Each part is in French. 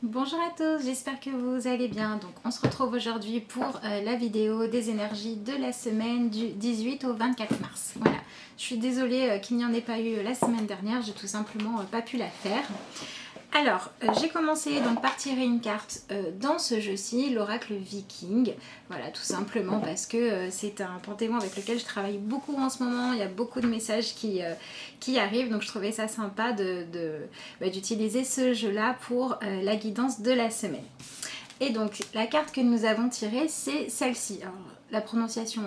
Bonjour à tous, j'espère que vous allez bien. Donc on se retrouve aujourd'hui pour la vidéo des énergies de la semaine du 18 au 24 mars. Voilà, je suis désolée qu'il n'y en ait pas eu la semaine dernière, j'ai tout simplement pas pu la faire. Alors, j'ai commencé donc par tirer une carte dans ce jeu-ci, l'oracle viking. Voilà, tout simplement parce que c'est un panthéon avec lequel je travaille beaucoup en ce moment. Il y a beaucoup de messages qui arrivent, donc je trouvais ça sympa d'utiliser ce jeu-là pour la guidance de la semaine. Et donc, la carte que nous avons tirée, c'est celle-ci. Alors, la prononciation,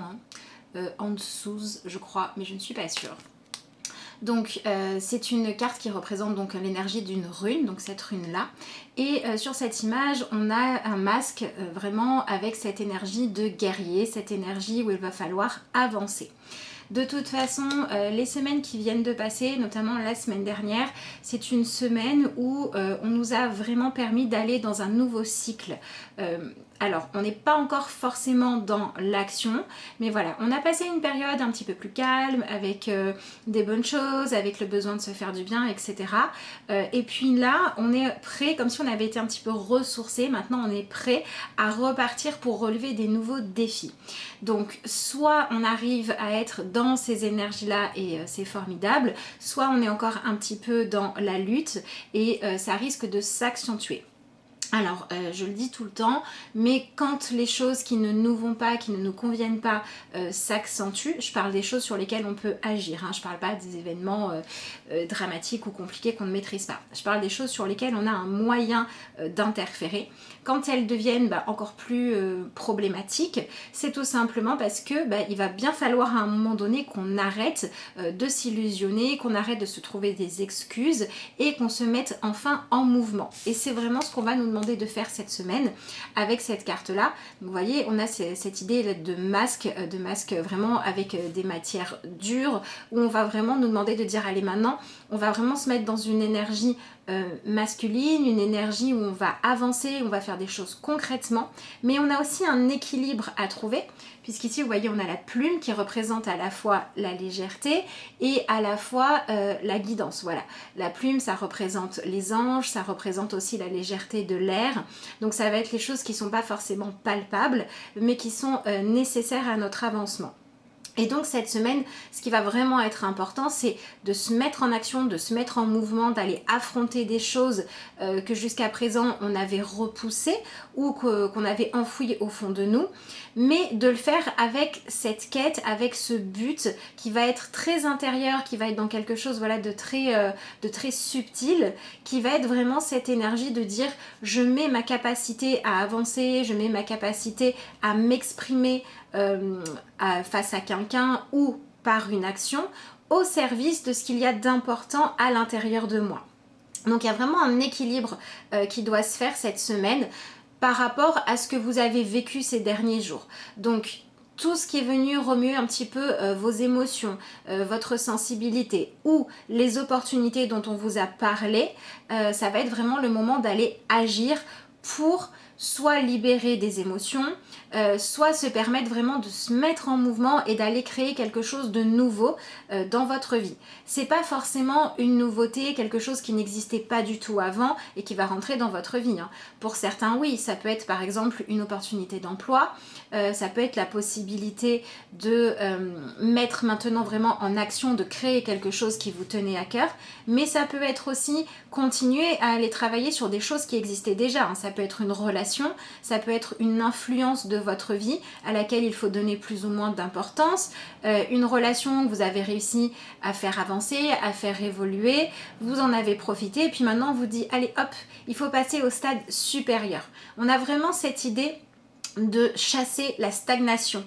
Ansuz, je crois, mais je ne suis pas sûre. Donc c'est une carte qui représente donc l'énergie d'une rune, donc cette rune là. Et sur cette image, on a un masque vraiment avec cette énergie de guerrier, cette énergie où il va falloir avancer. De toute façon, les semaines qui viennent de passer, notamment la semaine dernière, c'est une semaine où on nous a vraiment permis d'aller dans un nouveau cycle. Alors, on n'est pas encore forcément dans l'action, mais voilà, on a passé une période un petit peu plus calme, avec des bonnes choses, avec le besoin de se faire du bien, etc. Et puis là, on est prêt, comme si on avait été un petit peu ressourcé, maintenant on est prêt à repartir pour relever des nouveaux défis. Donc, soit on arrive à être dans ces énergies-là et c'est formidable, soit on est encore un petit peu dans la lutte et ça risque de s'accentuer. Alors, je le dis tout le temps, mais quand les choses qui ne nous vont pas, qui ne nous conviennent pas, s'accentuent, je parle des choses sur lesquelles on peut agir, hein, je parle pas des événements dramatiques ou compliqués qu'on ne maîtrise pas. Je parle des choses sur lesquelles on a un moyen d'interférer. Quand elles deviennent encore plus problématiques, c'est tout simplement parce que il va bien falloir à un moment donné qu'on arrête de s'illusionner, qu'on arrête de se trouver des excuses et qu'on se mette enfin en mouvement. Et c'est vraiment ce qu'on va nous demander de faire cette semaine avec cette carte là. Donc, vous voyez, on a cette idée de masque vraiment avec des matières dures où on va vraiment nous demander de dire allez, maintenant on va vraiment se mettre dans une énergie masculine, une énergie où on va avancer, on va faire des choses concrètement, mais on a aussi un équilibre à trouver, puisqu'ici vous voyez on a la plume qui représente à la fois la légèreté et à la fois la guidance. Voilà, la plume ça représente les anges, ça représente aussi la légèreté de l'air, donc ça va être les choses qui ne sont pas forcément palpables mais qui sont nécessaires à notre avancement. Et donc cette semaine, ce qui va vraiment être important, c'est de se mettre en action, de se mettre en mouvement, d'aller affronter des choses que jusqu'à présent on avait repoussées ou qu'on avait enfouies au fond de nous, mais de le faire avec cette quête, avec ce but qui va être très intérieur, qui va être dans quelque chose voilà, de très subtil, qui va être vraiment cette énergie de dire je mets ma capacité à avancer, je mets ma capacité à m'exprimer face à quelqu'un ou par une action au service de ce qu'il y a d'important à l'intérieur de moi. Donc il y a vraiment un équilibre qui doit se faire cette semaine par rapport à ce que vous avez vécu ces derniers jours. Donc tout ce qui est venu remuer un petit peu vos émotions, votre sensibilité ou les opportunités dont on vous a parlé, ça va être vraiment le moment d'aller agir pour soit libérer des émotions, soit se permettre vraiment de se mettre en mouvement et d'aller créer quelque chose de nouveau dans votre vie. C'est pas forcément une nouveauté, quelque chose qui n'existait pas du tout avant et qui va rentrer dans votre vie, hein. Pour certains, oui, ça peut être par exemple une opportunité d'emploi, ça peut être la possibilité de mettre maintenant vraiment en action, de créer quelque chose qui vous tenait à cœur, mais ça peut être aussi continuer à aller travailler sur des choses qui existaient déjà, hein. Ça peut être une relation, ça peut être une influence de votre vie à laquelle il faut donner plus ou moins d'importance, une relation que vous avez réussi à faire avancer, à faire évoluer, vous en avez profité et puis maintenant on vous dit allez hop, il faut passer au stade supérieur. On a vraiment cette idée de chasser la stagnation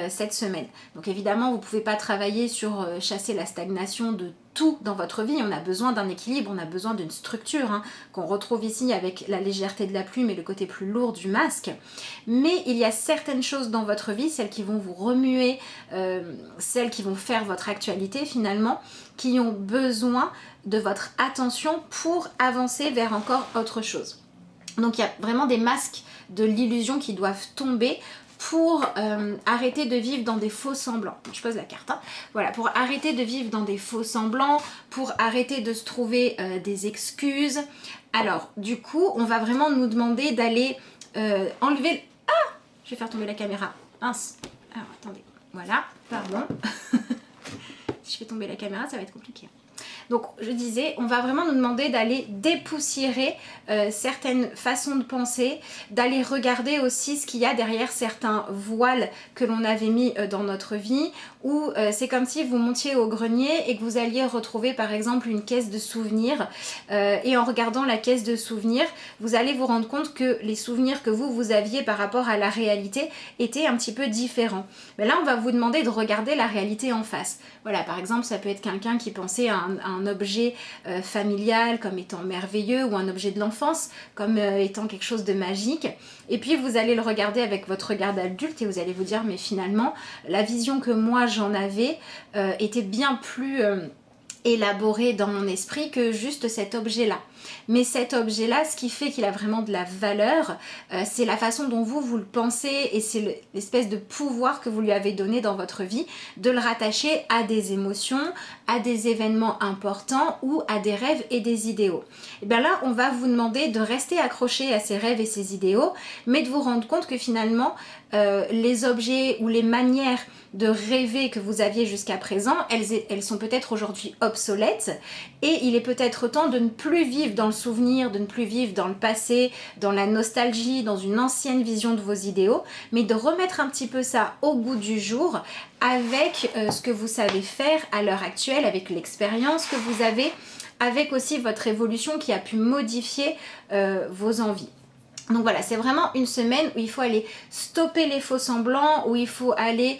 cette semaine. Donc évidemment, vous ne pouvez pas travailler sur chasser la stagnation de tout dans votre vie. On a besoin d'un équilibre, on a besoin d'une structure, hein, qu'on retrouve ici avec la légèreté de la plume et le côté plus lourd du masque. Mais il y a certaines choses dans votre vie, celles qui vont vous remuer, celles qui vont faire votre actualité finalement, qui ont besoin de votre attention pour avancer vers encore autre chose. Donc il y a vraiment des masques de l'illusion qui doivent tomber pour arrêter de vivre dans des faux semblants. Je pose la carte, hein. Voilà, pour arrêter de vivre dans des faux semblants, pour arrêter de se trouver des excuses. Alors, du coup, on va vraiment nous demander d'aller enlever... Ah! Je vais faire tomber la caméra. Mince. Alors, attendez. Voilà, pardon. Si je fais tomber la caméra, ça va être compliqué. Donc je disais, on va vraiment nous demander d'aller dépoussiérer certaines façons de penser, d'aller regarder aussi ce qu'il y a derrière certains voiles que l'on avait mis dans notre vie, où c'est comme si vous montiez au grenier et que vous alliez retrouver par exemple une caisse de souvenirs, et en regardant la caisse de souvenirs, vous allez vous rendre compte que les souvenirs que vous aviez par rapport à la réalité étaient un petit peu différents. Mais là on va vous demander de regarder la réalité en face. Voilà, par exemple ça peut être quelqu'un qui pensait à un objet familial comme étant merveilleux, ou un objet de l'enfance comme étant quelque chose de magique, et puis vous allez le regarder avec votre regard d'adulte et vous allez vous dire mais finalement la vision que moi j'en avais était bien plus élaboré dans mon esprit que juste cet objet-là. Mais cet objet-là, ce qui fait qu'il a vraiment de la valeur, c'est la façon dont vous le pensez, et c'est l'espèce de pouvoir que vous lui avez donné dans votre vie, de le rattacher à des émotions, à des événements importants ou à des rêves et des idéaux. Et bien là, on va vous demander de rester accroché à ces rêves et ces idéaux, mais de vous rendre compte que finalement, les objets ou les manières de rêver que vous aviez jusqu'à présent, elles sont peut-être aujourd'hui obsolètes, et il est peut-être temps de ne plus vivre dans le souvenir, de ne plus vivre dans le passé, dans la nostalgie, dans une ancienne vision de vos idéaux, mais de remettre un petit peu ça au goût du jour avec ce que vous savez faire à l'heure actuelle, avec l'expérience que vous avez, avec aussi votre évolution qui a pu modifier vos envies. Donc voilà, c'est vraiment une semaine où il faut aller stopper les faux semblants, où il faut aller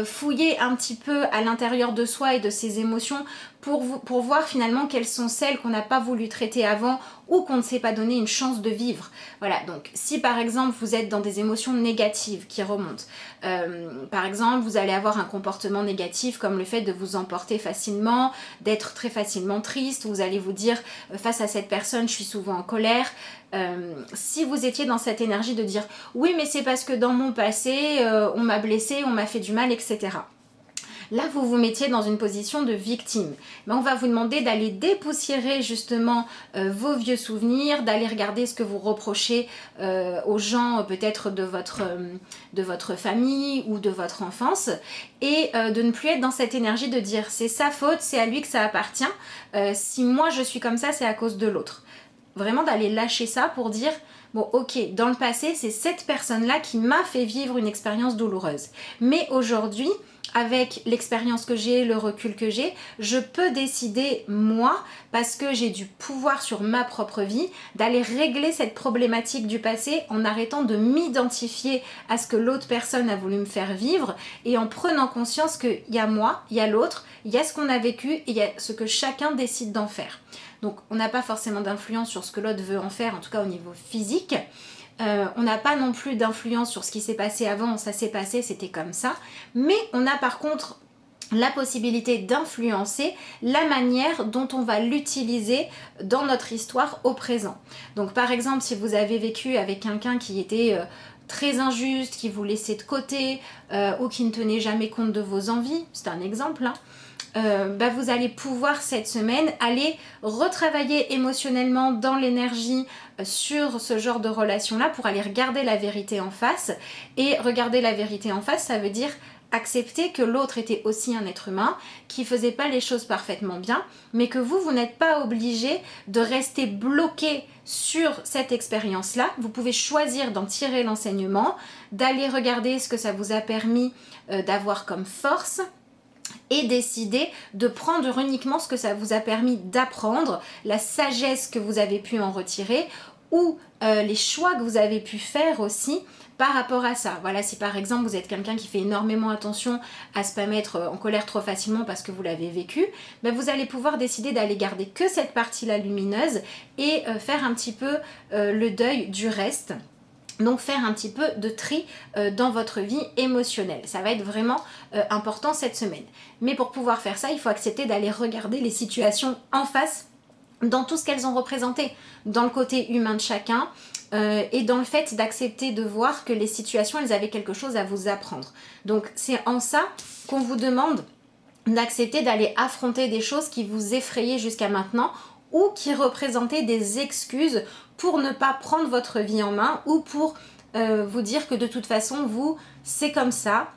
fouiller un petit peu à l'intérieur de soi et de ses émotions pour voir finalement quelles sont celles qu'on n'a pas voulu traiter avant ou qu'on ne s'est pas donné une chance de vivre. Voilà, donc si par exemple vous êtes dans des émotions négatives qui remontent, par exemple vous allez avoir un comportement négatif comme le fait de vous emporter facilement, d'être très facilement triste, vous allez vous dire face à cette personne je suis souvent en colère. Si vous étiez dans cette énergie de dire oui mais c'est parce que dans mon passé on m'a blessé, on m'a fait du mal, etc. Là, vous vous mettiez dans une position de victime. Mais on va vous demander d'aller dépoussiérer justement vos vieux souvenirs, d'aller regarder ce que vous reprochez aux gens peut-être de votre famille ou de votre enfance, et de ne plus être dans cette énergie de dire c'est sa faute, c'est à lui que ça appartient. Si moi je suis comme ça, c'est à cause de l'autre. Vraiment d'aller lâcher ça pour dire bon ok, dans le passé, c'est cette personne-là qui m'a fait vivre une expérience douloureuse. Mais aujourd'hui, avec l'expérience que j'ai, le recul que j'ai, je peux décider, moi, parce que j'ai du pouvoir sur ma propre vie, d'aller régler cette problématique du passé en arrêtant de m'identifier à ce que l'autre personne a voulu me faire vivre, et en prenant conscience qu'il y a moi, il y a l'autre, il y a ce qu'on a vécu, et il y a ce que chacun décide d'en faire. Donc on n'a pas forcément d'influence sur ce que l'autre veut en faire, en tout cas au niveau physique. On n'a pas non plus d'influence sur ce qui s'est passé avant, ça s'est passé, c'était comme ça. Mais on a par contre la possibilité d'influencer la manière dont on va l'utiliser dans notre histoire au présent. Donc par exemple, si vous avez vécu avec quelqu'un qui était très injuste, qui vous laissait de côté ou qui ne tenait jamais compte de vos envies, c'est un exemple, hein. Vous allez pouvoir cette semaine aller retravailler émotionnellement dans l'énergie sur ce genre de relation là pour aller regarder la vérité en face. Et regarder la vérité en face, ça veut dire accepter que l'autre était aussi un être humain, qui faisait pas les choses parfaitement bien, mais que vous n'êtes pas obligé de rester bloqué sur cette expérience-là. Vous pouvez choisir d'en tirer l'enseignement, d'aller regarder ce que ça vous a permis d'avoir comme force, et décider de prendre uniquement ce que ça vous a permis d'apprendre, la sagesse que vous avez pu en retirer, ou les choix que vous avez pu faire aussi par rapport à ça. Voilà, si par exemple vous êtes quelqu'un qui fait énormément attention à se pas mettre en colère trop facilement parce que vous l'avez vécu, vous allez pouvoir décider d'aller garder que cette partie-là lumineuse et faire un petit peu le deuil du reste. Donc faire un petit peu de tri dans votre vie émotionnelle. Ça va être vraiment important cette semaine. Mais pour pouvoir faire ça, il faut accepter d'aller regarder les situations en face dans tout ce qu'elles ont représenté, dans le côté humain de chacun, et dans le fait d'accepter de voir que les situations, elles avaient quelque chose à vous apprendre. Donc c'est en ça qu'on vous demande d'accepter d'aller affronter des choses qui vous effrayaient jusqu'à maintenant ou qui représentaient des excuses pour ne pas prendre votre vie en main ou pour vous dire que de toute façon, vous, c'est comme ça.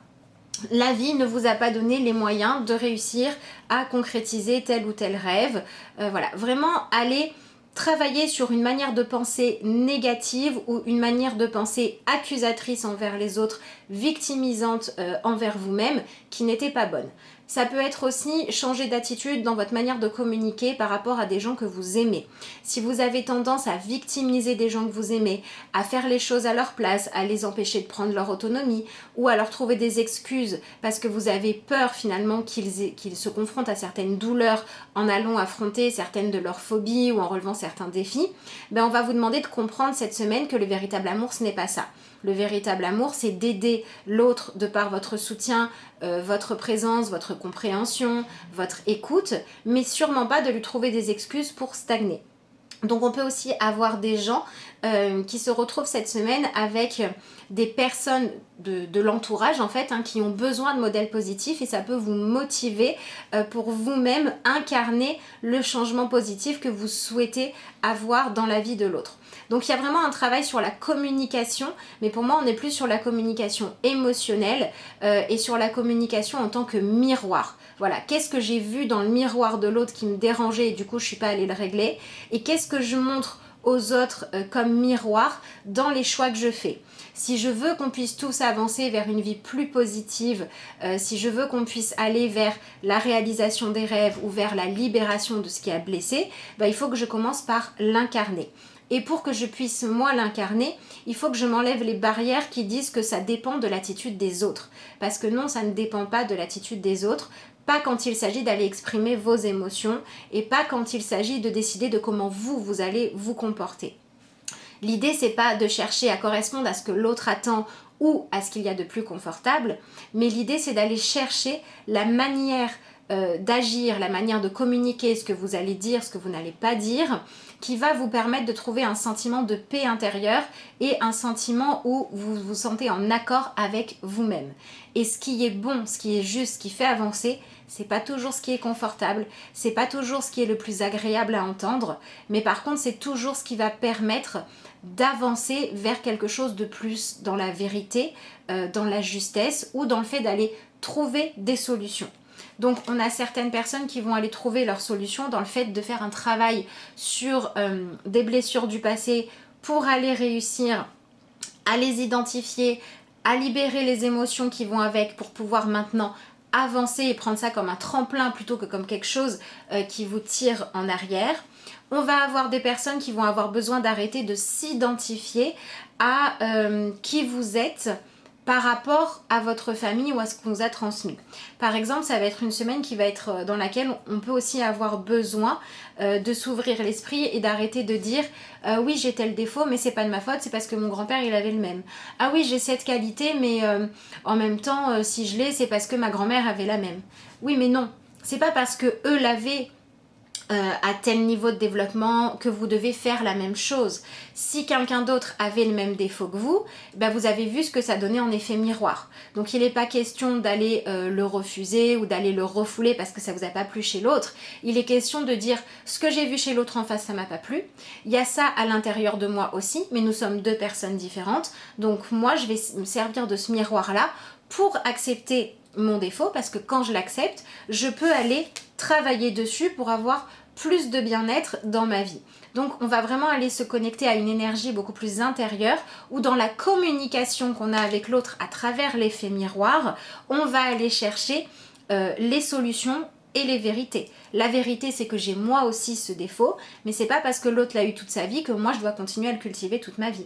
La vie ne vous a pas donné les moyens de réussir à concrétiser tel ou tel rêve. Voilà, vraiment aller travailler sur une manière de penser négative ou une manière de penser accusatrice envers les autres, victimisante envers vous-même, qui n'était pas bonne. Ça peut être aussi changer d'attitude dans votre manière de communiquer par rapport à des gens que vous aimez. Si vous avez tendance à victimiser des gens que vous aimez, à faire les choses à leur place, à les empêcher de prendre leur autonomie ou à leur trouver des excuses parce que vous avez peur finalement qu'ils se confrontent à certaines douleurs en allant affronter certaines de leurs phobies ou en relevant certains défis, ben on va vous demander de comprendre cette semaine que le véritable amour, ce n'est pas ça. Le véritable amour, c'est d'aider l'autre de par votre soutien, votre présence, votre compréhension, votre écoute, mais sûrement pas de lui trouver des excuses pour stagner. Donc on peut aussi avoir des gens qui se retrouvent cette semaine avec des personnes de l'entourage en fait, qui ont besoin de modèles positifs et ça peut vous motiver pour vous-même incarner le changement positif que vous souhaitez avoir dans la vie de l'autre. Donc il y a vraiment un travail sur la communication, mais pour moi on est plus sur la communication émotionnelle et sur la communication en tant que miroir. Voilà, qu'est-ce que j'ai vu dans le miroir de l'autre qui me dérangeait et du coup je suis pas allée le régler, et qu'est-ce que je montre aux autres comme miroir dans les choix que je fais. Si je veux qu'on puisse tous avancer vers une vie plus positive, si je veux qu'on puisse aller vers la réalisation des rêves ou vers la libération de ce qui a blessé, il faut que je commence par l'incarner. Et pour que je puisse moi l'incarner, il faut que je m'enlève les barrières qui disent que ça dépend de l'attitude des autres. Parce que non, ça ne dépend pas de l'attitude des autres. Pas quand il s'agit d'aller exprimer vos émotions et pas quand il s'agit de décider de comment vous allez vous comporter. L'idée, c'est pas de chercher à correspondre à ce que l'autre attend ou à ce qu'il y a de plus confortable, mais l'idée, c'est d'aller chercher la manière d'agir, la manière de communiquer, ce que vous allez dire, ce que vous n'allez pas dire, qui va vous permettre de trouver un sentiment de paix intérieure et un sentiment où vous vous sentez en accord avec vous-même. Et ce qui est bon, ce qui est juste, ce qui fait avancer, c'est pas toujours ce qui est confortable, c'est pas toujours ce qui est le plus agréable à entendre, mais par contre c'est toujours ce qui va permettre d'avancer vers quelque chose de plus dans la vérité, dans la justesse ou dans le fait d'aller trouver des solutions. Donc on a certaines personnes qui vont aller trouver leur solution dans le fait de faire un travail sur des blessures du passé pour aller réussir à les identifier, à libérer les émotions qui vont avec pour pouvoir maintenant avancer et prendre ça comme un tremplin plutôt que comme quelque chose qui vous tire en arrière. On va avoir des personnes qui vont avoir besoin d'arrêter de s'identifier à qui vous êtes par rapport à votre famille ou à ce qu'on vous a transmis. Par exemple, ça va être une semaine qui va être dans laquelle on peut aussi avoir besoin de s'ouvrir l'esprit et d'arrêter de dire oui, j'ai tel défaut, mais c'est pas de ma faute, c'est parce que mon grand-père il avait le même. Ah oui, j'ai cette qualité, mais en même temps, si je l'ai, c'est parce que ma grand-mère avait la même. Oui, mais non, c'est pas parce que eux l'avaient à tel niveau de développement que vous devez faire la même chose. Si quelqu'un d'autre avait le même défaut que vous, vous avez vu ce que ça donnait en effet miroir. Donc il n'est pas question d'aller le refuser ou d'aller le refouler parce que ça vous a pas plu chez l'autre. Il est question de dire ce que j'ai vu chez l'autre en face, ça m'a pas plu. Il y a ça à l'intérieur de moi aussi, mais nous sommes deux personnes différentes. Donc moi je vais me servir de ce miroir-là pour accepter mon défaut, parce que quand je l'accepte, je peux aller travailler dessus pour avoir plus de bien-être dans ma vie. Donc on va vraiment aller se connecter à une énergie beaucoup plus intérieure où dans la communication qu'on a avec l'autre à travers l'effet miroir, on va aller chercher les solutions et les vérités. La vérité, c'est que j'ai moi aussi ce défaut, mais c'est pas parce que l'autre l'a eu toute sa vie que moi je dois continuer à le cultiver toute ma vie.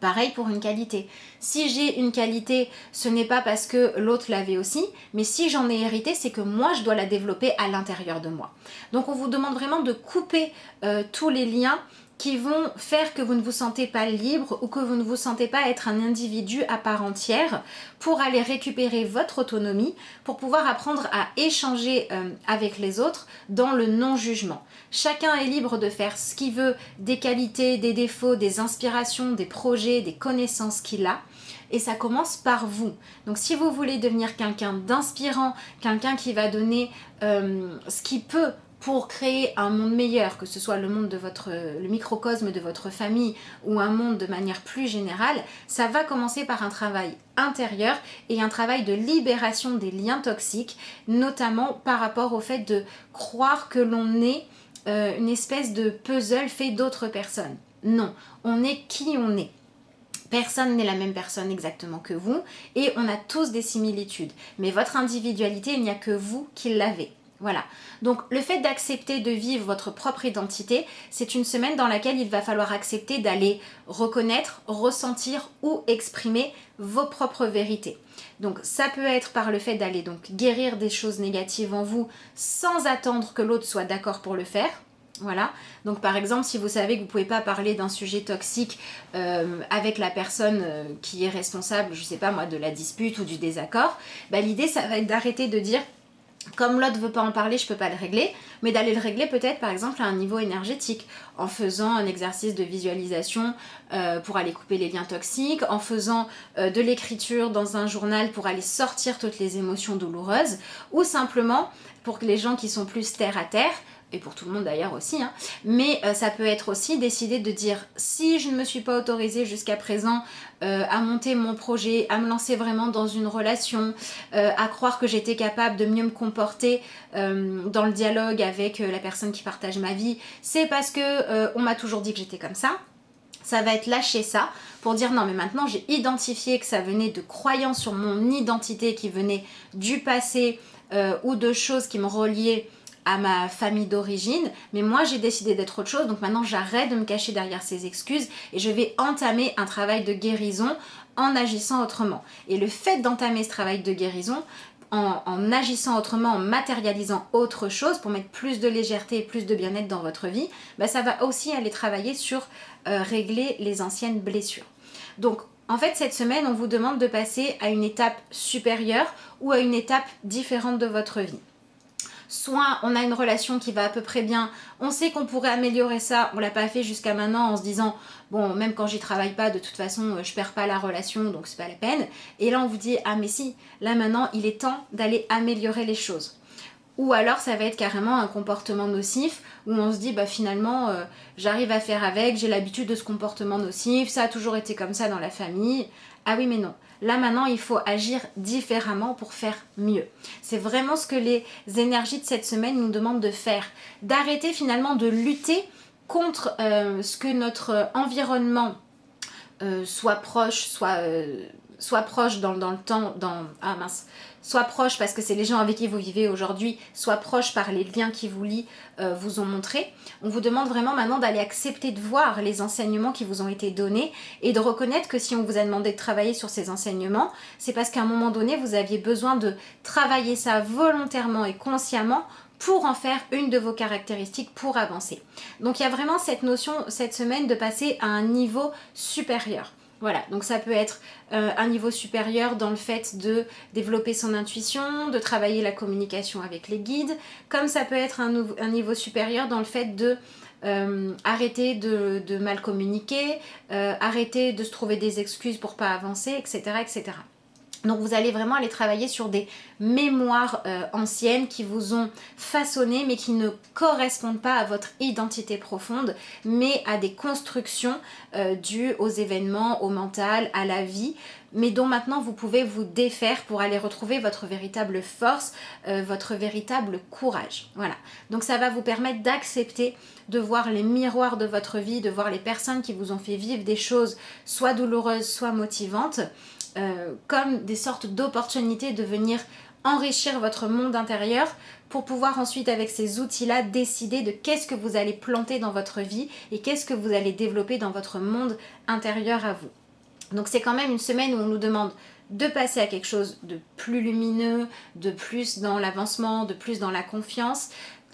Pareil pour une qualité. Si j'ai une qualité, ce n'est pas parce que l'autre l'avait aussi, mais si j'en ai hérité, c'est que moi, je dois la développer à l'intérieur de moi. Donc on vous demande vraiment de couper tous les liens qui vont faire que vous ne vous sentez pas libre ou que vous ne vous sentez pas être un individu à part entière pour aller récupérer votre autonomie, pour pouvoir apprendre à échanger avec les autres dans le non-jugement. Chacun est libre de faire ce qu'il veut, des qualités, des défauts, des inspirations, des projets, des connaissances qu'il a. Et ça commence par vous. Donc si vous voulez devenir quelqu'un d'inspirant, quelqu'un qui va donner ce qu'il peut pour créer un monde meilleur, que ce soit le monde de le microcosme de votre famille ou un monde de manière plus générale, ça va commencer par un travail intérieur et un travail de libération des liens toxiques, notamment par rapport au fait de croire que l'on est une espèce de puzzle fait d'autres personnes. Non, on est qui on est. Personne n'est la même personne exactement que vous et on a tous des similitudes. Mais votre individualité, il n'y a que vous qui l'avez. Voilà. Donc le fait d'accepter de vivre votre propre identité, c'est une semaine dans laquelle il va falloir accepter d'aller reconnaître, ressentir ou exprimer vos propres vérités. Donc ça peut être par le fait d'aller donc guérir des choses négatives en vous sans attendre que l'autre soit d'accord pour le faire. Voilà, donc par exemple si vous savez que vous ne pouvez pas parler d'un sujet toxique avec la personne qui est responsable, je sais pas moi, de la dispute ou du désaccord, bah, l'idée ça va être d'arrêter de dire comme l'autre ne veut pas en parler, je ne peux pas le régler, mais d'aller le régler peut-être par exemple à un niveau énergétique, en faisant un exercice de visualisation pour aller couper les liens toxiques, en faisant de l'écriture dans un journal pour aller sortir toutes les émotions douloureuses, ou simplement pour les gens qui sont plus terre à terre, et pour tout le monde d'ailleurs aussi, hein. Mais ça peut être aussi décider de dire si je ne me suis pas autorisée jusqu'à présent à monter mon projet, à me lancer vraiment dans une relation, à croire que j'étais capable de mieux me comporter dans le dialogue avec la personne qui partage ma vie, c'est parce que on m'a toujours dit que j'étais comme ça. Ça va être lâcher ça pour dire non mais maintenant j'ai identifié que ça venait de croyances sur mon identité qui venaient du passé ou de choses qui me reliaient à ma famille d'origine, mais moi j'ai décidé d'être autre chose, donc maintenant j'arrête de me cacher derrière ces excuses et je vais entamer un travail de guérison en agissant autrement. Et le fait d'entamer ce travail de guérison, en agissant autrement, en matérialisant autre chose pour mettre plus de légèreté et plus de bien-être dans votre vie, bah ça va aussi aller travailler sur régler les anciennes blessures. Donc en fait cette semaine on vous demande de passer à une étape supérieure ou à une étape différente de votre vie. Soit on a une relation qui va à peu près bien, on sait qu'on pourrait améliorer ça, on l'a pas fait jusqu'à maintenant en se disant bon même quand j'y travaille pas de toute façon je perds pas la relation donc c'est pas la peine. Et là on vous dit ah mais si, là maintenant il est temps d'aller améliorer les choses. Ou alors ça va être carrément un comportement nocif où on se dit bah finalement j'arrive à faire avec, j'ai l'habitude de ce comportement nocif, ça a toujours été comme ça dans la famille. Ah oui mais non, là maintenant il faut agir différemment pour faire mieux. C'est vraiment ce que les énergies de cette semaine nous demandent de faire. D'arrêter finalement de lutter contre ce que notre environnement soit proche, soit proche dans le temps, soit proche parce que c'est les gens avec qui vous vivez aujourd'hui, soit proche par les liens qui vous lient, vous ont montré. On vous demande vraiment maintenant d'aller accepter de voir les enseignements qui vous ont été donnés et de reconnaître que si on vous a demandé de travailler sur ces enseignements, c'est parce qu'à un moment donné, vous aviez besoin de travailler ça volontairement et consciemment pour en faire une de vos caractéristiques pour avancer. Donc il y a vraiment cette notion cette semaine de passer à un niveau supérieur. Voilà, donc ça peut être un niveau supérieur dans le fait de développer son intuition, de travailler la communication avec les guides, comme ça peut être un niveau supérieur dans le fait de arrêter de mal communiquer, arrêter de se trouver des excuses pour pas avancer, etc. etc. Donc vous allez vraiment aller travailler sur des mémoires anciennes qui vous ont façonné mais qui ne correspondent pas à votre identité profonde mais à des constructions dues aux événements, au mental, à la vie mais dont maintenant vous pouvez vous défaire pour aller retrouver votre véritable force, votre véritable courage. Voilà, donc ça va vous permettre d'accepter de voir les miroirs de votre vie, de voir les personnes qui vous ont fait vivre des choses soit douloureuses, soit motivantes, comme des sortes d'opportunités de venir enrichir votre monde intérieur pour pouvoir ensuite avec ces outils-là décider de qu'est-ce que vous allez planter dans votre vie et qu'est-ce que vous allez développer dans votre monde intérieur à vous. Donc c'est quand même une semaine où on nous demande de passer à quelque chose de plus lumineux, de plus dans l'avancement, de plus dans la confiance,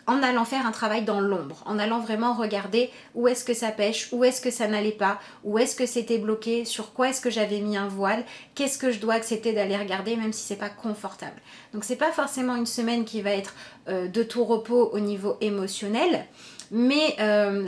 en allant faire un travail dans l'ombre, en allant vraiment regarder où est-ce que ça pêche, où est-ce que ça n'allait pas, où est-ce que c'était bloqué, sur quoi est-ce que j'avais mis un voile, qu'est-ce que je dois accepter d'aller regarder même si c'est pas confortable. Donc c'est pas forcément une semaine qui va être de tout repos au niveau émotionnel, mais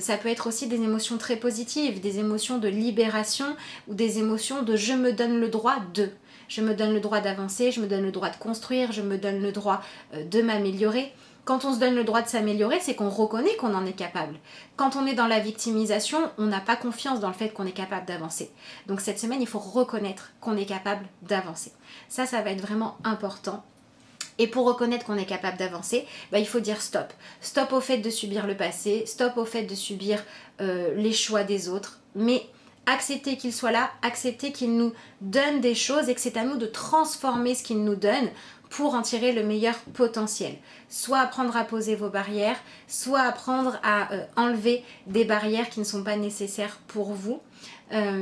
ça peut être aussi des émotions très positives, des émotions de libération ou des émotions de je me donne le droit de. Je me donne le droit d'avancer, je me donne le droit de construire, je me donne le droit de m'améliorer. Quand on se donne le droit de s'améliorer, c'est qu'on reconnaît qu'on en est capable. Quand on est dans la victimisation, on n'a pas confiance dans le fait qu'on est capable d'avancer. Donc cette semaine, il faut reconnaître qu'on est capable d'avancer. Ça va être vraiment important. Et pour reconnaître qu'on est capable d'avancer, il faut dire stop. Stop au fait de subir le passé, stop au fait de subir les choix des autres, mais accepter qu'il soit là, accepter qu'il nous donne des choses et que c'est à nous de transformer ce qu'il nous donne pour en tirer le meilleur potentiel. Soit apprendre à poser vos barrières, soit apprendre à enlever des barrières qui ne sont pas nécessaires pour vous,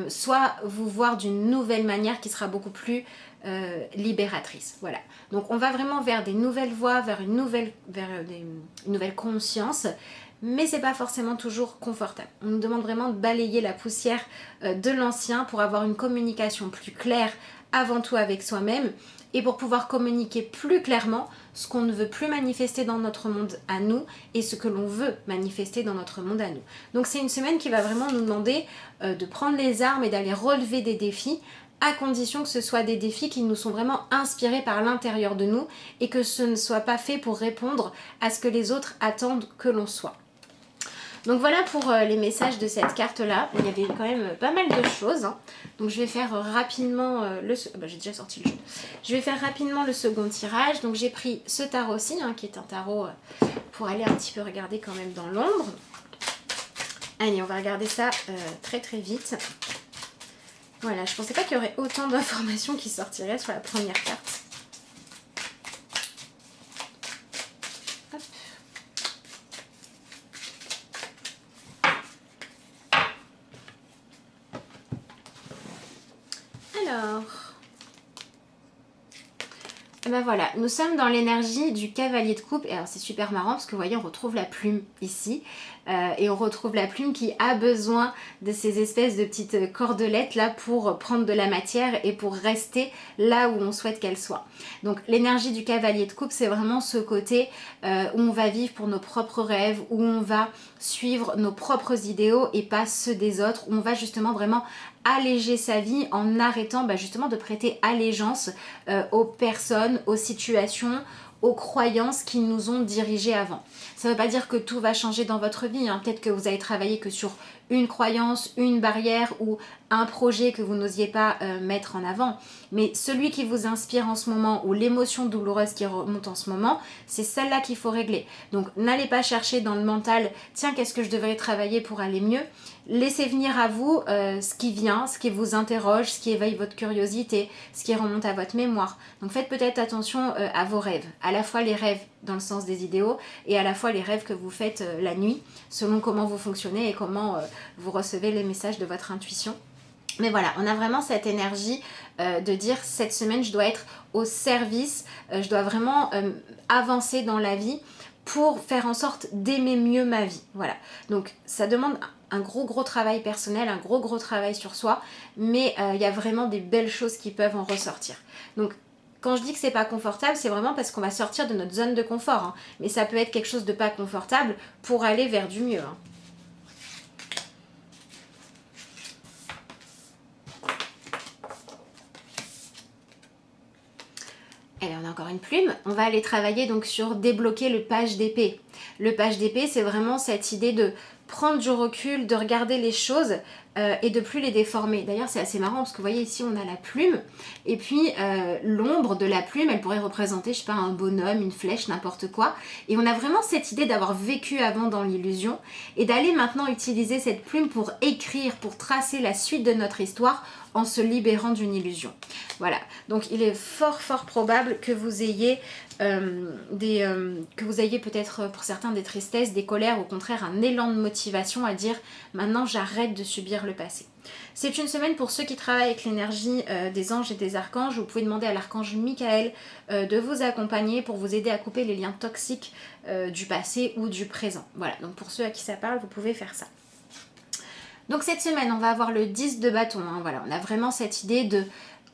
soit vous voir d'une nouvelle manière qui sera beaucoup plus libératrice. Voilà. Donc on va vraiment vers des nouvelles voies, vers une nouvelle conscience, mais c'est pas forcément toujours confortable. On nous demande vraiment de balayer la poussière de l'ancien pour avoir une communication plus claire avant tout avec soi-même et pour pouvoir communiquer plus clairement ce qu'on ne veut plus manifester dans notre monde à nous et ce que l'on veut manifester dans notre monde à nous. Donc c'est une semaine qui va vraiment nous demander de prendre les armes et d'aller relever des défis, à condition que ce soit des défis qui nous sont vraiment inspirés par l'intérieur de nous et que ce ne soit pas fait pour répondre à ce que les autres attendent que l'on soit. Donc voilà pour les messages de cette carte-là. Il y avait quand même pas mal de choses. Hein. Donc je vais faire rapidement j'ai déjà sorti le jeu. Je vais faire rapidement le second tirage. Donc j'ai pris ce tarot-ci, qui est un tarot pour aller un petit peu regarder quand même dans l'ombre. Allez, on va regarder ça très très vite. Voilà, je pensais pas qu'il y aurait autant d'informations qui sortiraient sur la première carte. Hop. Alors, et ben voilà, nous sommes dans l'énergie du cavalier de coupe. Et alors c'est super marrant parce que vous voyez, on retrouve la plume ici. Et on retrouve la plume qui a besoin de ces espèces de petites cordelettes là pour prendre de la matière et pour rester là où on souhaite qu'elle soit. Donc l'énergie du cavalier de coupe, c'est vraiment ce côté où on va vivre pour nos propres rêves, où on va suivre nos propres idéaux et pas ceux des autres, où on va justement vraiment alléger sa vie en arrêtant justement de prêter allégeance aux personnes, aux situations, aux croyances qui nous ont dirigés avant. Ça ne veut pas dire que tout va changer dans votre vie, hein. Peut-être que vous avez travaillé que sur une croyance, une barrière ou un projet que vous n'osiez pas mettre en avant. Mais celui qui vous inspire en ce moment ou l'émotion douloureuse qui remonte en ce moment, c'est celle-là qu'il faut régler. Donc n'allez pas chercher dans le mental, tiens, qu'est-ce que je devrais travailler pour aller mieux? Laissez venir à vous ce qui vient, ce qui vous interroge, ce qui éveille votre curiosité, ce qui remonte à votre mémoire. Donc faites peut-être attention à vos rêves, à la fois les rêves dans le sens des idéaux et à la fois les rêves que vous faites la nuit, selon comment vous fonctionnez et comment vous recevez les messages de votre intuition. Mais voilà, on a vraiment cette énergie de dire cette semaine je dois être au service, je dois vraiment avancer dans la vie pour faire en sorte d'aimer mieux ma vie. Voilà, donc ça demande un gros travail personnel, un gros travail sur soi, mais il y a vraiment des belles choses qui peuvent en ressortir. Donc quand je dis que c'est pas confortable, c'est vraiment parce qu'on va sortir de notre zone de confort, hein. Mais ça peut être quelque chose de pas confortable pour aller vers du mieux, hein. Allez, on a encore une plume. On va aller travailler donc sur débloquer le page d'épée. Le page d'épée, c'est vraiment cette idée de prendre du recul, de regarder les choses et de plus les déformer. D'ailleurs, c'est assez marrant parce que vous voyez ici, on a la plume et puis l'ombre de la plume, elle pourrait représenter, je sais pas, un bonhomme, une flèche, n'importe quoi. Et on a vraiment cette idée d'avoir vécu avant dans l'illusion et d'aller maintenant utiliser cette plume pour écrire, pour tracer la suite de notre histoire en se libérant d'une illusion. Voilà, donc il est fort probable que vous ayez que vous ayez peut-être pour certains des tristesses, des colères, au contraire un élan de motivation à dire maintenant j'arrête de subir le passé. C'est une semaine pour ceux qui travaillent avec l'énergie des anges et des archanges. Vous pouvez demander à l'archange Michael de vous accompagner pour vous aider à couper les liens toxiques du passé ou du présent. Voilà, donc pour ceux à qui ça parle, vous pouvez faire ça. Donc cette semaine, on va avoir le 10 de bâton. Hein, voilà, on a vraiment cette idée de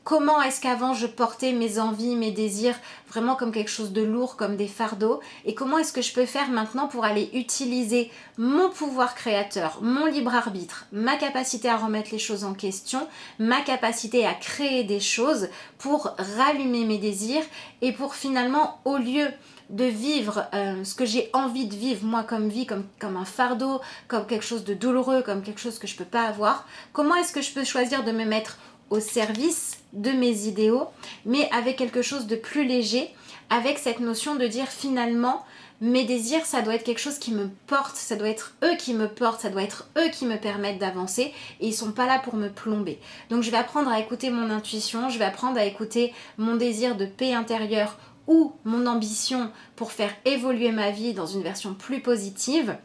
comment est-ce qu'avant je portais mes envies, mes désirs vraiment comme quelque chose de lourd, comme des fardeaux, et comment est-ce que je peux faire maintenant pour aller utiliser mon pouvoir créateur, mon libre arbitre, ma capacité à remettre les choses en question, ma capacité à créer des choses pour rallumer mes désirs et pour finalement, au lieu de vivre ce que j'ai envie de vivre moi comme vie, comme un fardeau, comme quelque chose de douloureux, comme quelque chose que je peux pas avoir, comment est-ce que je peux choisir de me mettre au service de mes idéaux, mais avec quelque chose de plus léger, avec cette notion de dire finalement mes désirs, ça doit être quelque chose qui me porte, ça doit être eux qui me portent, ça doit être eux qui me permettent d'avancer et ils sont pas là pour me plomber. Donc je vais apprendre à écouter mon intuition, je vais apprendre à écouter mon désir de paix intérieure ou mon ambition pour faire évoluer ma vie dans une version plus positive,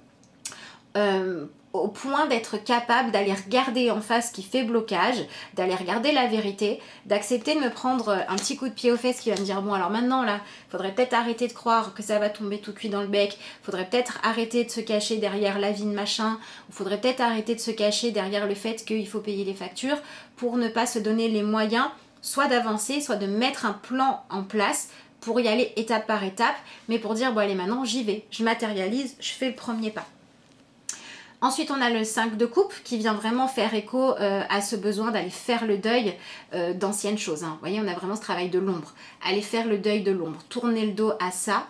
au point d'être capable d'aller regarder en face ce qui fait blocage, d'aller regarder la vérité, d'accepter de me prendre un petit coup de pied aux fesses qui va me dire bon alors maintenant là, faudrait peut-être arrêter de croire que ça va tomber tout cuit dans le bec, faudrait peut-être arrêter de se cacher derrière la vie de machin, ou faudrait peut-être arrêter de se cacher derrière le fait qu'il faut payer les factures pour ne pas se donner les moyens soit d'avancer, soit de mettre un plan en place pour y aller étape par étape, mais pour dire bon allez maintenant j'y vais, je matérialise, je fais le premier pas. Ensuite, on a le 5 de coupe qui vient vraiment faire écho à ce besoin d'aller faire le deuil d'anciennes choses. Hein. Vous voyez, on a vraiment ce travail de l'ombre. Aller faire le deuil de l'ombre, tourner le dos à ça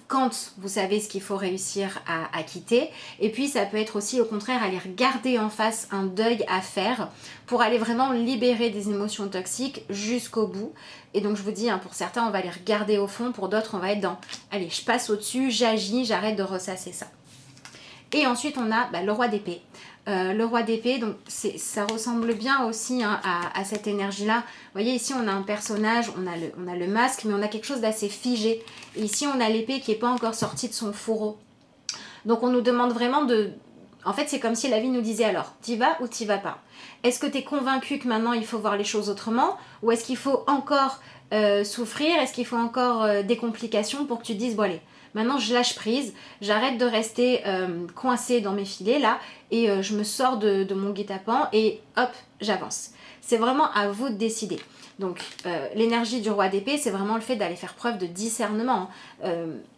quand vous savez ce qu'il faut réussir à quitter. Et puis, ça peut être aussi au contraire aller regarder en face un deuil à faire pour aller vraiment libérer des émotions toxiques jusqu'au bout. Et donc, je vous dis, hein, pour certains, on va aller regarder au fond. Pour d'autres, on va être dans « Allez, je passe au-dessus, j'agis, j'arrête de ressasser ça ». Et ensuite, on a le roi d'épée. Le roi d'épée, donc ça ressemble bien aussi hein, à cette énergie-là. Vous voyez, ici, on a un personnage, on a le masque, mais on a quelque chose d'assez figé. Et ici, on a l'épée qui n'est pas encore sortie de son fourreau. Donc, on nous demande vraiment de... En fait, c'est comme si la vie nous disait alors, t'y vas ou t'y vas pas? Est-ce que t'es convaincu que maintenant, il faut voir les choses autrement? Ou est-ce qu'il faut encore souffrir? Est-ce qu'il faut encore des complications pour que tu te dises, bon allez, maintenant je lâche prise, j'arrête de rester coincée dans mes filets là et je me sors de mon guet-apens et hop, j'avance. C'est vraiment à vous de décider. Donc l'énergie du roi d'épée, c'est vraiment le fait d'aller faire preuve de discernement.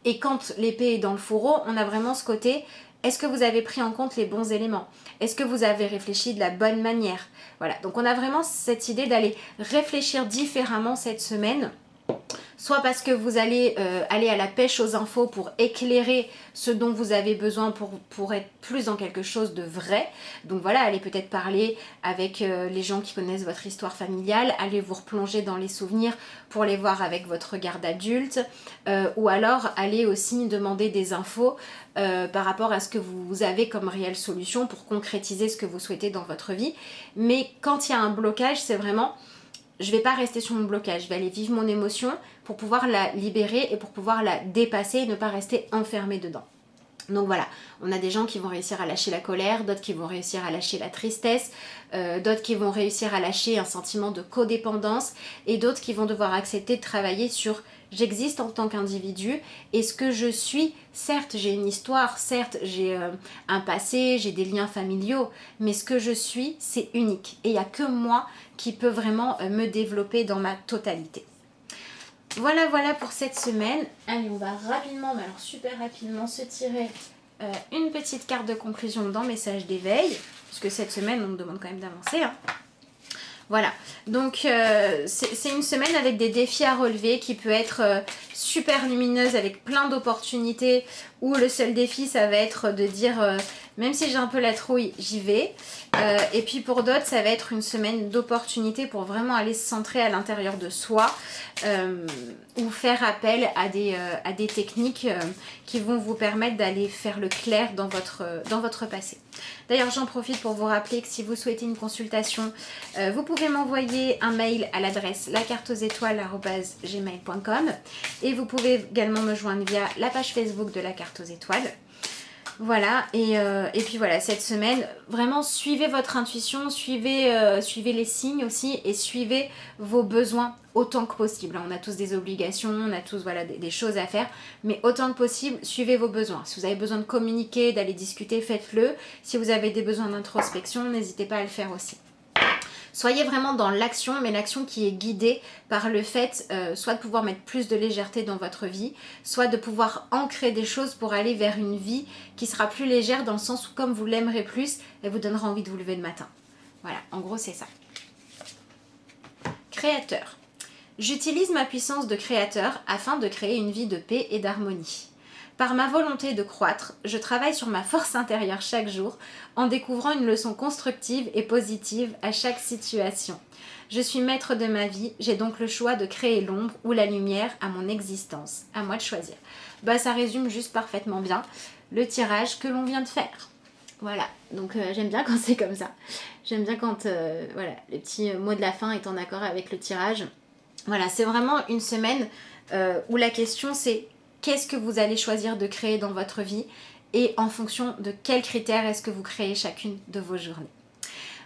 Et quand l'épée est dans le fourreau, on a vraiment ce côté, est-ce que vous avez pris en compte les bons éléments? Est-ce que vous avez réfléchi de la bonne manière? Voilà, donc on a vraiment cette idée d'aller réfléchir différemment cette semaine. Soit parce que vous allez aller à la pêche aux infos pour éclairer ce dont vous avez besoin pour être plus dans quelque chose de vrai. Donc voilà, allez peut-être parler avec les gens qui connaissent votre histoire familiale, allez vous replonger dans les souvenirs pour les voir avec votre regard d'adulte, ou alors allez aussi demander des infos par rapport à ce que vous avez comme réelle solution pour concrétiser ce que vous souhaitez dans votre vie. Mais quand il y a un blocage, c'est vraiment... Je ne vais pas rester sur mon blocage, je vais aller vivre mon émotion pour pouvoir la libérer et pour pouvoir la dépasser et ne pas rester enfermée dedans. Donc voilà, on a des gens qui vont réussir à lâcher la colère, d'autres qui vont réussir à lâcher la tristesse, d'autres qui vont réussir à lâcher un sentiment de codépendance et d'autres qui vont devoir accepter de travailler sur j'existe en tant qu'individu et ce que je suis, certes j'ai une histoire, certes j'ai un passé, j'ai des liens familiaux, mais ce que je suis c'est unique et il n'y a que moi qui peut vraiment me développer dans ma totalité. Voilà pour cette semaine. Allez, on va rapidement, mais alors super rapidement, se tirer une petite carte de conclusion dans Message d'éveil, puisque cette semaine, on me demande quand même d'avancer. Hein. Voilà, donc c'est une semaine avec des défis à relever qui peut être super lumineuse avec plein d'opportunités où le seul défi ça va être de dire Même si j'ai un peu la trouille, j'y vais. Et puis pour d'autres, ça va être une semaine d'opportunités pour vraiment aller se centrer à l'intérieur de soi ou faire appel à des techniques qui vont vous permettre d'aller faire le clair dans votre passé. D'ailleurs, j'en profite pour vous rappeler que si vous souhaitez une consultation, vous pouvez m'envoyer un mail à l'adresse lacarteauxétoiles@gmail.com et vous pouvez également me joindre via la page Facebook de La Carte aux Étoiles. Voilà, et puis voilà, cette semaine, vraiment suivez votre intuition, suivez les signes aussi et suivez vos besoins autant que possible. On a tous des obligations, on a tous voilà, des choses à faire, mais autant que possible, suivez vos besoins. Si vous avez besoin de communiquer, d'aller discuter, faites-le. Si vous avez des besoins d'introspection, n'hésitez pas à le faire aussi. Soyez vraiment dans l'action, mais l'action qui est guidée par le fait soit de pouvoir mettre plus de légèreté dans votre vie, soit de pouvoir ancrer des choses pour aller vers une vie qui sera plus légère dans le sens où comme vous l'aimerez plus, elle vous donnera envie de vous lever le matin. Voilà, en gros c'est ça. Créateur. J'utilise ma puissance de créateur afin de créer une vie de paix et d'harmonie. Par ma volonté de croître, je travaille sur ma force intérieure chaque jour en découvrant une leçon constructive et positive à chaque situation. Je suis maître de ma vie, j'ai donc le choix de créer l'ombre ou la lumière à mon existence. À moi de choisir. Bah, ça résume juste parfaitement bien le tirage que l'on vient de faire. Voilà, donc j'aime bien quand c'est comme ça. J'aime bien quand voilà, le petit mot de la fin est en accord avec le tirage. Voilà, c'est vraiment une semaine où la question c'est qu'est-ce que vous allez choisir de créer dans votre vie et en fonction de quels critères est-ce que vous créez chacune de vos journées.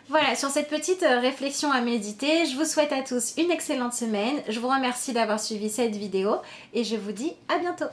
Voilà, sur cette petite réflexion à méditer, je vous souhaite à tous une excellente semaine. Je vous remercie d'avoir suivi cette vidéo et je vous dis à bientôt.